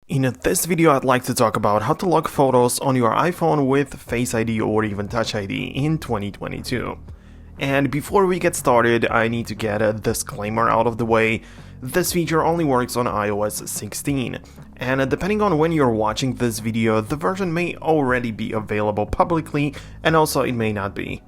In this video, I'd like to talk about how to lock photos on your iPhone with Face ID or even Touch ID in 2022. And before we get started, I need to get a disclaimer out of the way. This feature only works on iOS 16, and depending on when you're watching this video, the version may already be available publicly, and also it may not be.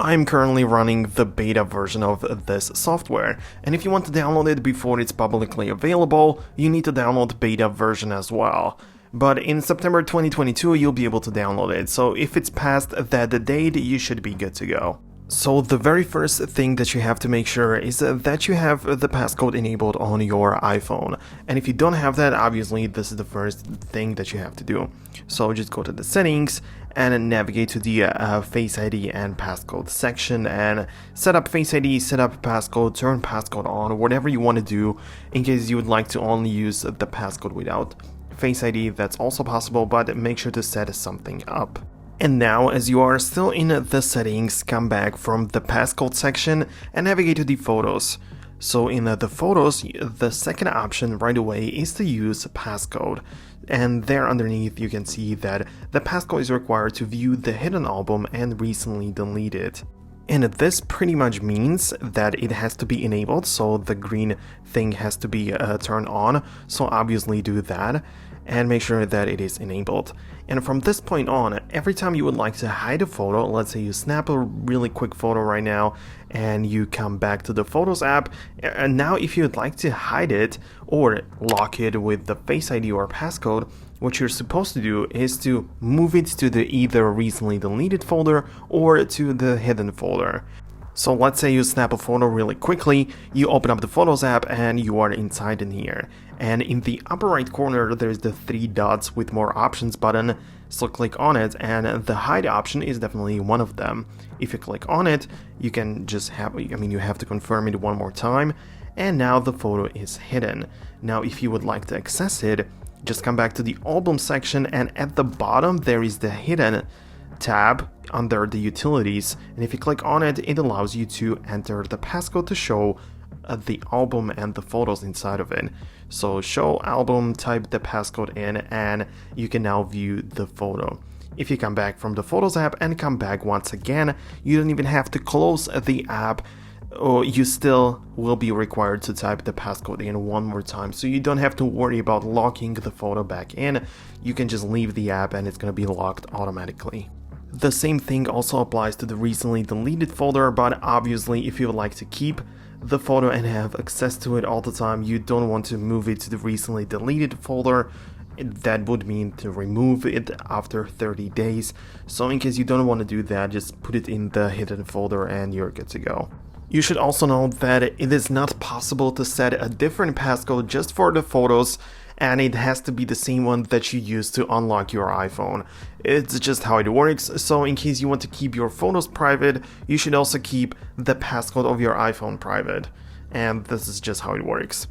I'm currently running the beta version of this software, and if you want to download it before it's publicly available, you need to download beta version as well. But in September 2022, you'll be able to download it, so if it's past that date, you should be good to go. So the very first thing that you have to make sure is that you have the passcode enabled on your iPhone. And if you don't have that, obviously this is the first thing that you have to do. So just go to the settings and navigate to the Face ID and Passcode section and set up Face ID, set up passcode, turn passcode on, whatever you want to do in case you would like to only use the passcode without Face ID. That's also possible, but make sure to set something up. And now, as you are still in the settings, come back from the passcode section and navigate to the photos. So in the photos, the second option right away is to use passcode. And there underneath you can see that the passcode is required to view the hidden album and recently deleted. And this pretty much means that it has to be enabled, so the green thing has to be turned on, so obviously do that and make sure that it is enabled. And from this point on, every time you would like to hide a photo, let's say you snap a really quick photo right now and you come back to the Photos app, and now if you'd like to hide it or lock it with the Face ID or passcode, what you're supposed to do is to move it to the either recently deleted folder or to the hidden folder. So let's say you snap a photo really quickly, you open up the Photos app and you are inside in here. And in the upper right corner there's the three dots with more options button, so click on it and the hide option is definitely one of them. If you click on it, you can just you have to confirm it one more time, and now the photo is hidden. Now if you would like to access it, just come back to the album section and at the bottom there is the hidden tab under the utilities, and if you click on it, it allows you to enter the passcode to show the album and the photos inside of it. So show album, type the passcode in, and you can now view the photo. If you come back from the Photos app and come back once again, you don't even have to close the app, or you still will be required to type the passcode in one more time, so you don't have to worry about locking the photo back in. You can just leave the app and it's going to be locked automatically. The same thing also applies to the recently deleted folder, but obviously if you would like to keep the photo and have access to it all the time, you don't want to move it to the recently deleted folder. That would mean to remove it after 30 days. So in case you don't want to do that, just put it in the hidden folder and you're good to go. You should also know that it is not possible to set a different passcode just for the photos, and it has to be the same one that you use to unlock your iPhone. It's just how it works, so in case you want to keep your photos private, you should also keep the passcode of your iPhone private. And this is just how it works.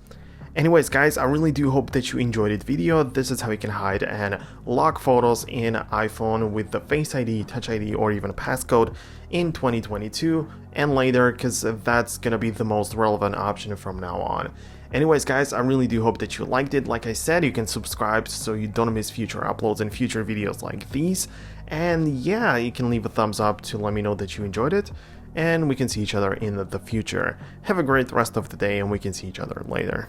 Anyways guys, I really do hope that you enjoyed this video. This is how you can hide and lock photos in iPhone with the Face ID, Touch ID, or even Passcode in 2022 and later, because that's gonna be the most relevant option from now on. Anyways guys, I really do hope that you liked it. Like I said, you can subscribe so you don't miss future uploads and future videos like these. And yeah, you can leave a thumbs up to let me know that you enjoyed it. And we can see each other in the future. Have a great rest of the day and we can see each other later.